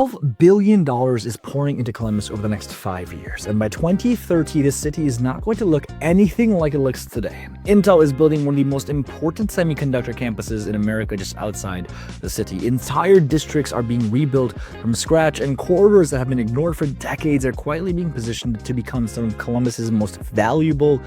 $12 billion is pouring into Columbus over the next 5 years, and by 2030, this city is not going to look anything like it looks today. Intel is building one of the most important semiconductor campuses in America just outside the city. Entire districts are being rebuilt from scratch, and corridors that have been ignored for decades are quietly being positioned to become some of Columbus's most valuable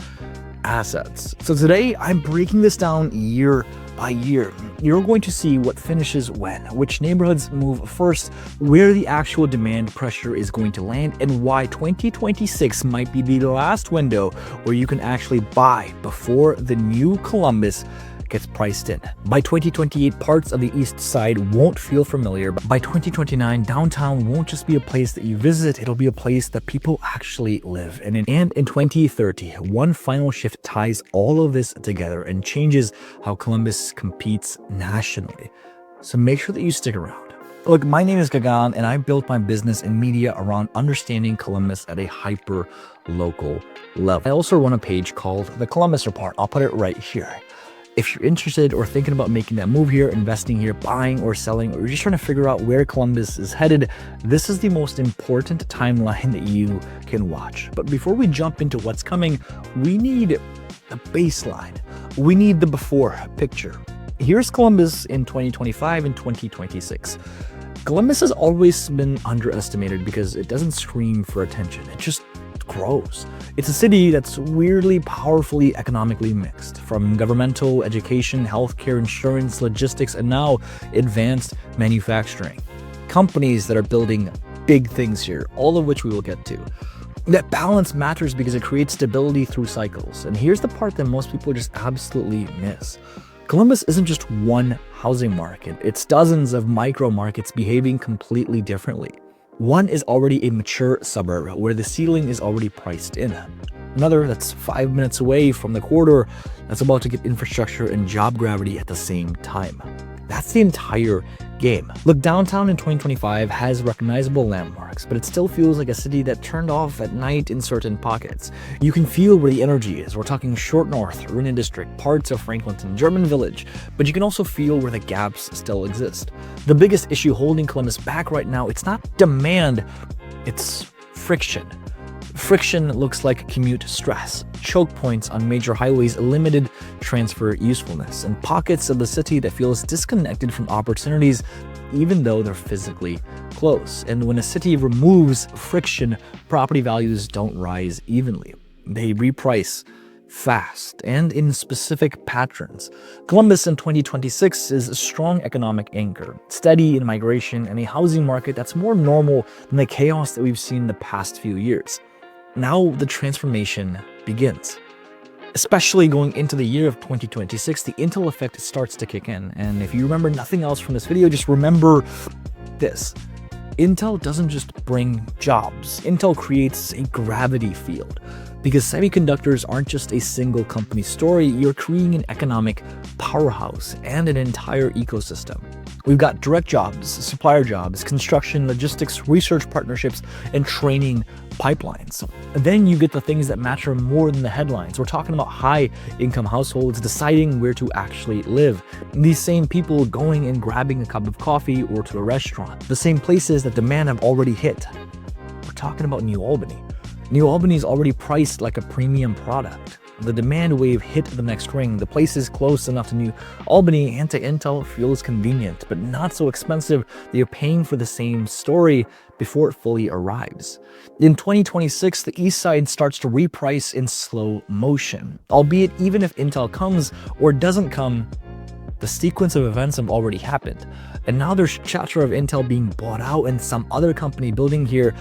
assets. So today, I'm breaking this down year by year. You're going to see what finishes when, which neighborhoods move first, where the actual demand pressure is going to land, and why 2026 might be the last window where you can actually buy before the new Columbus gets priced in. By 2028, parts of the east side won't feel familiar. By 2029, downtown won't just be a place that you visit, it'll be a place that people actually live. And in 2030, one final shift ties all of this together and changes how Columbus competes nationally. So make sure that you stick around. Look, my name is Gagan, and I built my business and media around understanding Columbus at a hyper-local level. I also run a page called The Columbus Report. I'll put it right here. If you're interested or thinking about making that move here, investing here, buying or selling, or you're just trying to figure out where Columbus is headed, this is the most important timeline that you can watch. But before we jump into what's coming, we need a baseline. We need the before picture. Here's Columbus in 2025 and 2026. Columbus has always been underestimated because it doesn't scream for attention. It just grows. It's a city that's weirdly, powerfully economically mixed, from governmental, education, healthcare, insurance, logistics, and now advanced manufacturing. Companies that are building big things here, all of which we will get to. That balance matters because it creates stability through cycles. And here's the part that most people just absolutely miss. Columbus isn't just one housing market, it's dozens of micro markets behaving completely differently. One is already a mature suburb where the ceiling is already priced in. Another that's 5 minutes away from the corridor that's about to get infrastructure and job gravity at the same time. That's the entire game. Look, downtown in 2025 has recognizable landmarks, but it still feels like a city that turned off at night in certain pockets. You can feel where the energy is. We're talking Short North, Ruinen District, parts of Franklinton, German Village, but you can also feel where the gaps still exist. The biggest issue holding Columbus back right now, it's not demand, it's friction. Friction looks like commute stress, choke points on major highways, limited transfer usefulness, and pockets of the city that feels disconnected from opportunities even though they're physically close. And when a city removes friction, property values don't rise evenly. They reprice fast and in specific patterns. Columbus in 2026 is a strong economic anchor, steady in migration, and a housing market that's more normal than the chaos that we've seen the past few years. Now the transformation begins. Especially going into the year of 2026, the Intel effect starts to kick in. And if you remember nothing else from this video, just remember this. Intel doesn't just bring jobs. Intel creates a gravity field. Because semiconductors aren't just a single company story, you're creating an economic powerhouse and an entire ecosystem. We've got direct jobs, supplier jobs, construction, logistics, research partnerships, and training pipelines. And then you get the things that matter more than the headlines. We're talking about high-income households deciding where to actually live. These same people going and grabbing a cup of coffee or to a restaurant. The same places that demand have already hit. We're talking about New Albany. New Albany is already priced like a premium product. The demand wave hit the next ring. The place is close enough to New Albany and to Intel feels convenient, but not so expensive that you're paying for the same story before it fully arrives. In 2026, the east side starts to reprice in slow motion. Albeit even if Intel comes or doesn't come, the sequence of events have already happened. And now there's chatter of Intel being bought out and some other company building here.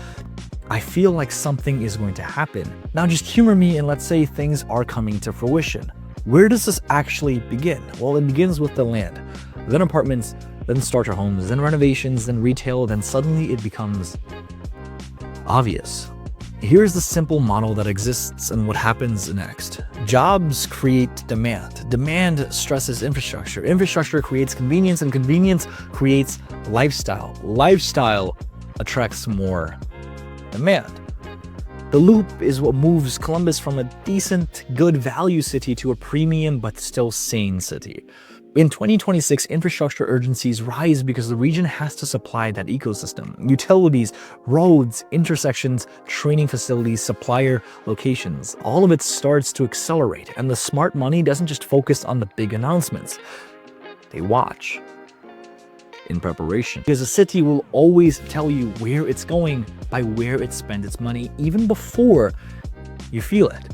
I feel like something is going to happen. Now just humor me and let's say things are coming to fruition. Where does this actually begin? Well, it begins with the land, then apartments, then starter homes, then renovations, then retail, then suddenly it becomes obvious. Here's the simple model that exists and what happens next. Jobs create demand. Demand stresses infrastructure. Infrastructure creates convenience, and convenience creates lifestyle. Lifestyle attracts more demand. The loop is what moves Columbus from a decent, good value city to a premium but still sane city. In 2026, infrastructure urgencies rise because the region has to supply that ecosystem. Utilities, roads, intersections, training facilities, supplier locations. All of it starts to accelerate, and the smart money doesn't just focus on the big announcements. They watch in preparation. Because a city will always tell you where it's going by where it spends its money, even before you feel it.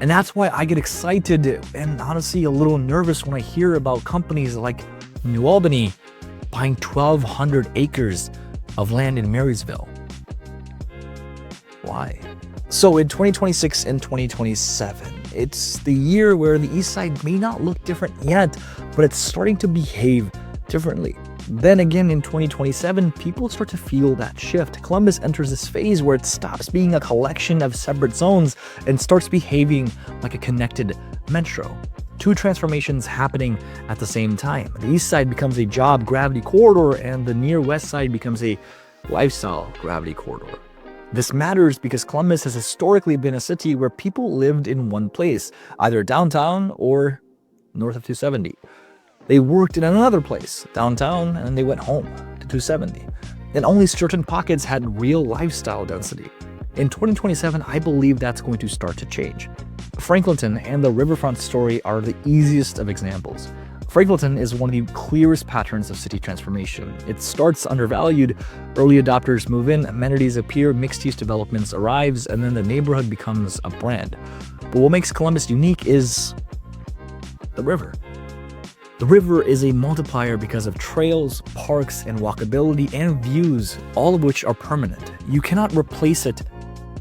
And that's why I get excited and honestly a little nervous when I hear about companies like New Albany buying 1,200 acres of land in Marysville. Why? So in 2026 and 2027, it's the year where the East Side may not look different yet, but it's starting to behave differently. Then again, in 2027, people start to feel that shift. Columbus enters this phase where it stops being a collection of separate zones and starts behaving like a connected metro. Two transformations happening at the same time. The East Side becomes a job gravity corridor, and the near West Side becomes a lifestyle gravity corridor. This matters because Columbus has historically been a city where people lived in one place, either downtown or north of 270. They worked in another place, downtown, and then they went home to 270. And only certain pockets had real lifestyle density. In 2027, I believe that's going to start to change. Franklinton and the riverfront story are the easiest of examples. Franklinton is one of the clearest patterns of city transformation. It starts undervalued, early adopters move in, amenities appear, mixed-use developments arrives, and then the neighborhood becomes a brand. But what makes Columbus unique is the river. The river is a multiplier because of trails, parks, and walkability and views, all of which are permanent. You cannot replace it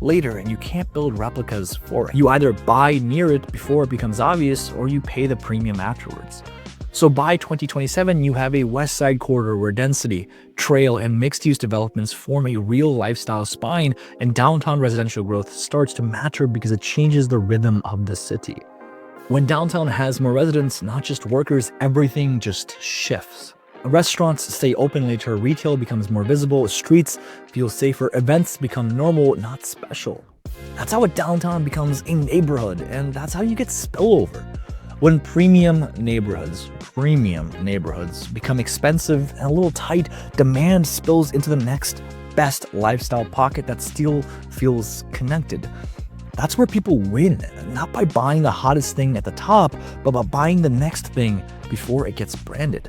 later, and you can't build replicas for it. You either buy near it before it becomes obvious, or you pay the premium afterwards. So by 2027, you have a West Side corridor where density, trail, and mixed-use developments form a real lifestyle spine, and downtown residential growth starts to matter because it changes the rhythm of the city. When downtown has more residents, not just workers, everything just shifts. Restaurants stay open later, retail becomes more visible, streets feel safer, events become normal, not special. That's how a downtown becomes a neighborhood, and that's how you get spillover. When premium neighborhoods become expensive and a little tight, demand spills into the next best lifestyle pocket that still feels connected. That's where people win, not by buying the hottest thing at the top, but by buying the next thing before it gets branded.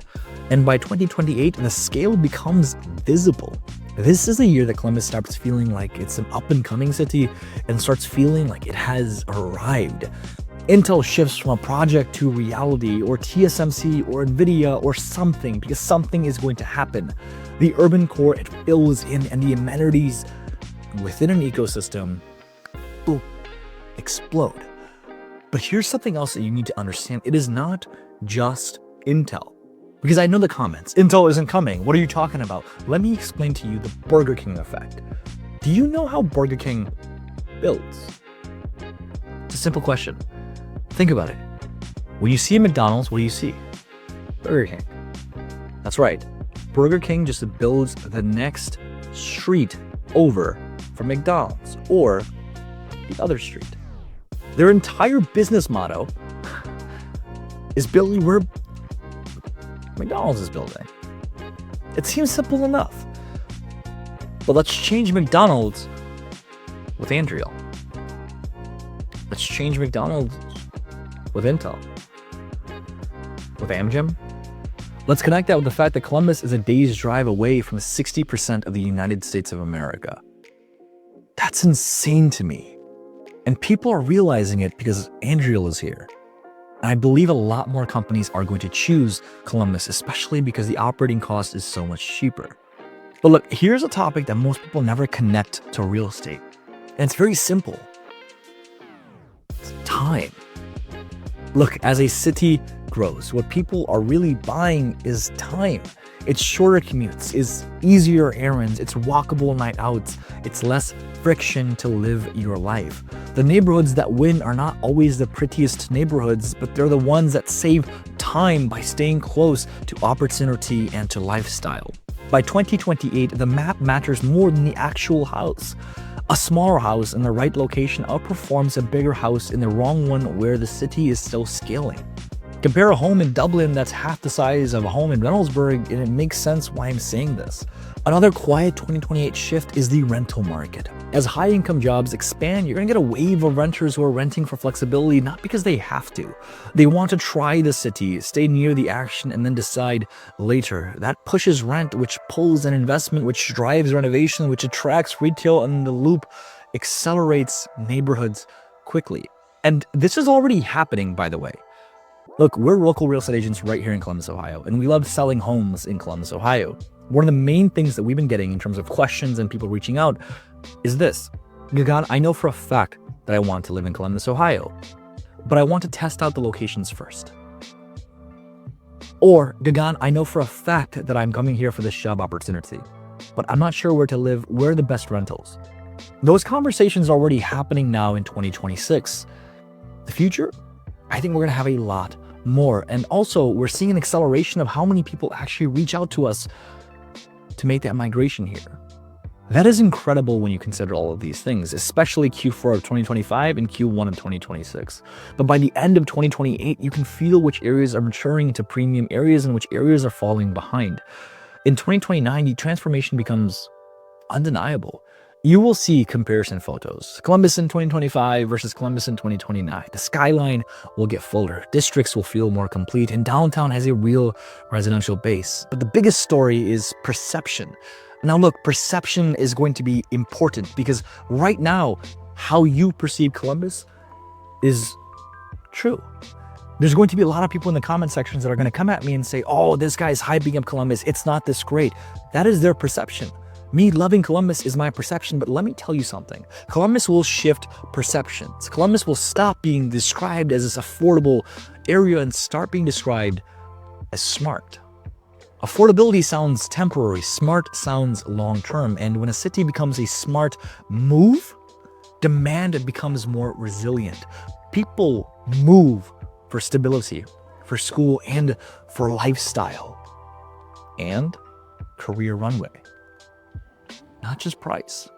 And by 2028, the scale becomes visible. This is the year that Columbus starts feeling like it's an up-and-coming city and starts feeling like it has arrived. Intel shifts from a project to reality, or TSMC, or NVIDIA, or something, because something is going to happen. The urban core, it fills in, and the amenities within an ecosystem will explode. But here's something else that you need to understand. It is not just Intel. Because I know the comments, Intel isn't coming. What are you talking about? Let me explain to you the Burger King effect. Do you know how Burger King builds? It's a simple question. Think about it. When you see a McDonald's, what do you see? Burger King. That's right. Burger King just builds the next street over from McDonald's, or the other street. Their entire business motto is building where McDonald's is building. It seems simple enough. But let's change McDonald's with Andreal. Let's change McDonald's with Intel. With Amgen. Let's connect that with the fact that Columbus is a day's drive away from 60% of the United States of America. That's insane to me. And people are realizing it because Andreal is here. And I believe a lot more companies are going to choose Columbus, especially because the operating cost is so much cheaper. But look, here's a topic that most people never connect to real estate. And it's very simple. It's time. Look, as a city grows, what people are really buying is time. It's shorter commutes, it's easier errands, it's walkable night outs, it's less friction to live your life. The neighborhoods that win are not always the prettiest neighborhoods, but they're the ones that save time by staying close to opportunity and to lifestyle. By 2028, the map matters more than the actual house. A smaller house in the right location outperforms a bigger house in the wrong one where the city is still scaling. Compare a home in Dublin that's half the size of a home in Reynoldsburg, and it makes sense why I'm saying this. Another quiet 2028 shift is the rental market. As high-income jobs expand, you're going to get a wave of renters who are renting for flexibility, not because they have to. They want to try the city, stay near the action, and then decide later. That pushes rent, which pulls an investment, which drives renovation, which attracts retail, and the loop accelerates neighborhoods quickly. And this is already happening, by the way. Look, we're local real estate agents right here in Columbus, Ohio, and we love selling homes in Columbus, Ohio. One of the main things that we've been getting in terms of questions and people reaching out is this. Gagan, I know for a fact that I want to live in Columbus, Ohio, but I want to test out the locations first. Or, Gagan, I know for a fact that I'm coming here for this job opportunity, but I'm not sure where to live, where are the best rentals. Those conversations are already happening now in 2026. The future? I think we're going to have a lot more. And also, we're seeing an acceleration of how many people actually reach out to us to make that migration here. That is incredible when you consider all of these things, especially Q4 of 2025 and Q1 of 2026. But by the end of 2028, you can feel which areas are maturing into premium areas and which areas are falling behind. In 2029, the transformation becomes undeniable. You will see comparison photos. Columbus in 2025 versus Columbus in 2029. The skyline will get fuller, districts will feel more complete, and downtown has a real residential base. But the biggest story is perception. Now look, perception is going to be important because right now, how you perceive Columbus is true. There's going to be a lot of people in the comment sections that are going to come at me and say, oh, this guy's hyping up Columbus, it's not this great. That is their perception. Me loving Columbus is my perception, but let me tell you something. Columbus will shift perceptions. Columbus will stop being described as this affordable area and start being described as smart. Affordability sounds temporary, smart sounds long-term, and when a city becomes a smart move, demand becomes more resilient. People move for stability, for school, and for lifestyle, and career runway. Not just price.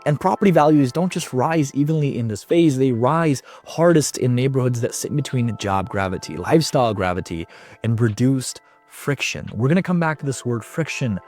And property values don't just rise evenly in this phase, they rise hardest in neighborhoods that sit between job gravity, lifestyle gravity, and reduced friction. We're going to come back to this word friction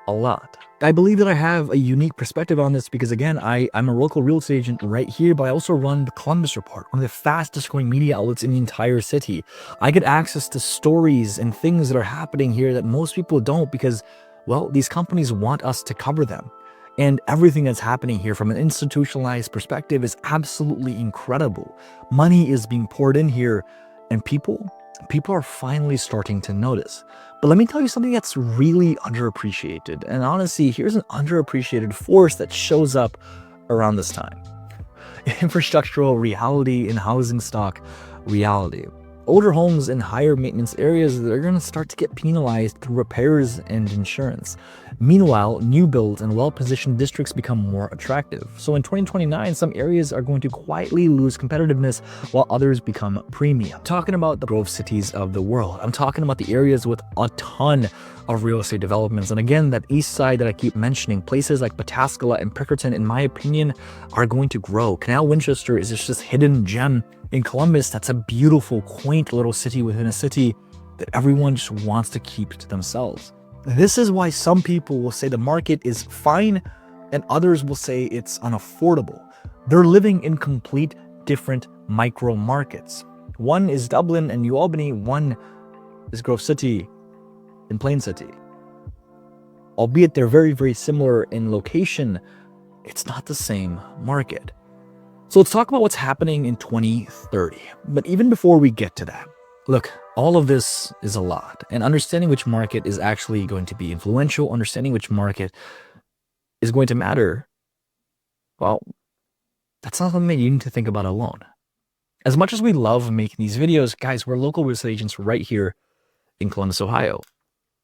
a lot. I believe that I have a unique perspective on this because, again, I'm a local real estate agent right here, but I also run the Columbus Report, one of the fastest growing media outlets in the entire city. I get access to stories and things that are happening here that most people don't because, well, these companies want us to cover them. And everything that's happening here from an institutionalized perspective is absolutely incredible. Money is being poured in here, and people are finally starting to notice. But let me tell you something that's really underappreciated. And honestly, here's an underappreciated force that shows up around this time. Infrastructural reality and housing stock reality. Older homes in higher maintenance areas, they're going to start to get penalized through repairs and insurance. Meanwhile, new builds and well-positioned districts become more attractive. So in 2029, some areas are going to quietly lose competitiveness while others become premium. I'm talking about the growth cities of the world. I'm talking about the areas with a ton of real estate developments. And again, that east side that I keep mentioning, places like Pataskala and Pickerton, in my opinion, are going to grow. Canal Winchester is just this hidden gem in Columbus that's a beautiful, quaint little city within a city that everyone just wants to keep to themselves. This is why some people will say the market is fine and others will say it's unaffordable. They're living in complete different micro markets. One is Dublin and New Albany, one is Grove City and Plain City. Albeit they're very, very similar in location, it's not the same market. So let's talk about what's happening in 2030. But even before we get to that, look, all of this is a lot. And understanding which market is actually going to be influential, understanding which market is going to matter, well, that's not something that you need to think about alone. As much as we love making these videos, guys, we're local real estate agents right here in Columbus, Ohio.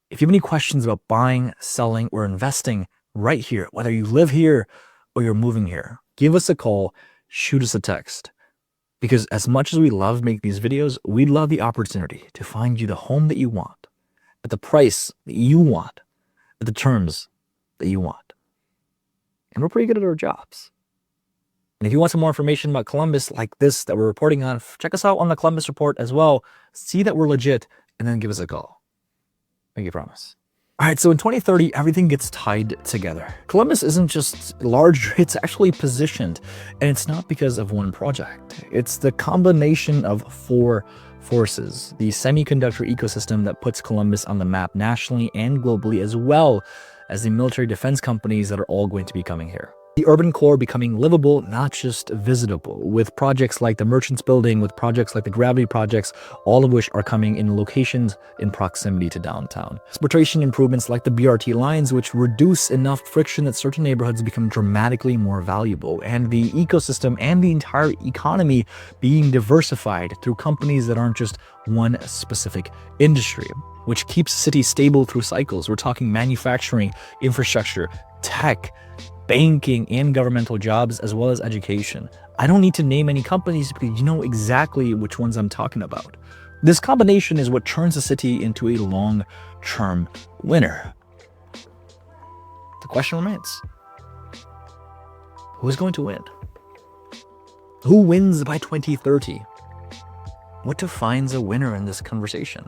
If you have any questions about buying, selling, or investing right here, whether you live here or you're moving here, give us a call, shoot us a text. Because as much as we love making these videos, we love the opportunity to find you the home that you want, at the price that you want, at the terms that you want. And we're pretty good at our jobs. And if you want some more information about Columbus like this that we're reporting on, check us out on the Columbus Report as well. See that we're legit, and then give us a call. Make you promise. All right, so in 2030, everything gets tied together. Columbus isn't just large, it's actually positioned, and it's not because of one project. It's the combination of four forces: the semiconductor ecosystem that puts Columbus on the map nationally and globally, as well as the military defense companies that are all going to be coming here. The urban core becoming livable, not just visitable, with projects like the Merchants Building, with projects like the Gravity projects, all of which are coming in locations in proximity to downtown. Transportation improvements like the BRT lines, which reduce enough friction that certain neighborhoods become dramatically more valuable, and the ecosystem and the entire economy being diversified through companies that aren't just one specific industry, which keeps cities stable through cycles. We're talking manufacturing, infrastructure, tech, banking, and governmental jobs, as well as education. I don't need to name any companies because you know exactly which ones I'm talking about. This combination is what turns a city into a long-term winner. The question remains, who's going to win? Who wins by 2030? What defines a winner in this conversation?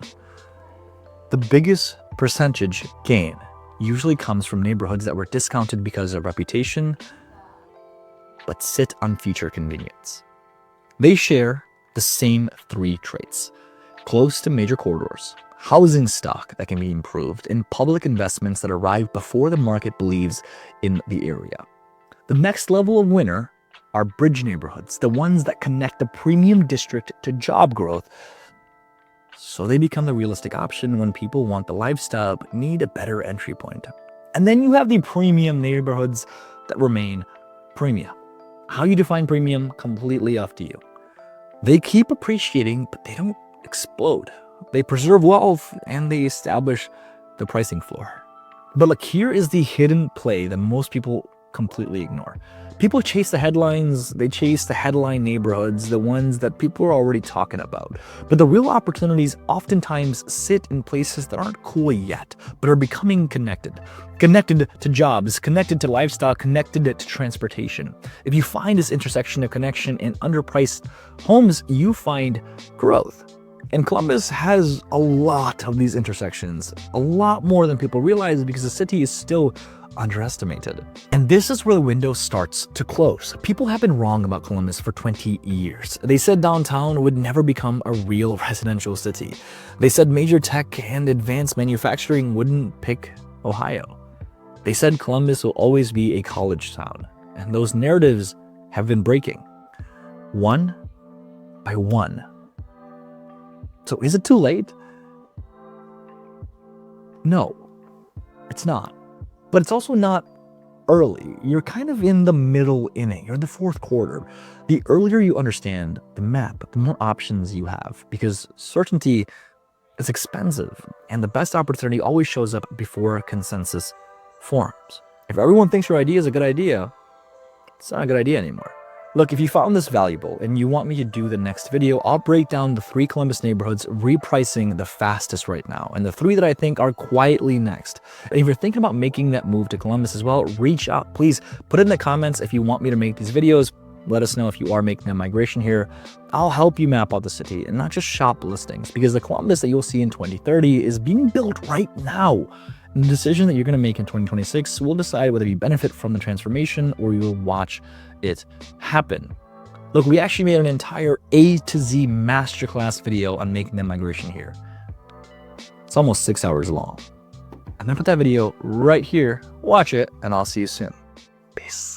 The biggest percentage gain usually comes from neighborhoods that were discounted because of reputation, but sit on future convenience. They share the same three traits: close to major corridors, housing stock that can be improved, and public investments that arrive before the market believes in the area. The next level of winner are bridge neighborhoods, the ones that connect the premium district to job growth, so they become the realistic option when people want the lifestyle but need a better entry point. And then you have the premium neighborhoods that remain premium. How you define premium, completely up to you. They keep appreciating, but they don't explode. They preserve wealth and they establish the pricing floor. But look, here is the hidden play that most people completely ignore. People chase the headlines, they chase the headline neighborhoods, the ones that people are already talking about. But the real opportunities oftentimes sit in places that aren't cool yet, but are becoming connected. Connected to jobs, connected to lifestyle, connected to transportation. If you find this intersection of connection and underpriced homes, you find growth. And Columbus has a lot of these intersections, a lot more than people realize because the city is still underestimated. And this is where the window starts to close. People have been wrong about Columbus for 20 years. They said downtown would never become a real residential city. They said major tech and advanced manufacturing wouldn't pick Ohio. They said Columbus will always be a college town. And those narratives have been breaking, one by one. So is it too late? No, it's not. But it's also not early. You're kind of in the middle inning. You're in the fourth quarter. The earlier you understand the map, the more options you have, because certainty is expensive, and the best opportunity always shows up before consensus forms. If everyone thinks your idea is a good idea, it's not a good idea anymore. Look, if you found this valuable and you want me to do the next video, I'll break down the 3 Columbus neighborhoods repricing the fastest right now, and the 3 that I think are quietly next. And if you're thinking about making that move to Columbus as well, reach out. Please put it in the comments if you want me to make these videos. Let us know if you are making a migration here. I'll help you map out the city and not just shop listings, because the Columbus that you'll see in 2030 is being built right now. And the decision that you're going to make in 2026 will decide whether you benefit from the transformation or you will watch it happen. Look, we actually made an entire A to Z masterclass video on making the migration here. It's almost 6 hours long. I'm going to put that video right here. Watch it, and I'll see you soon. Peace.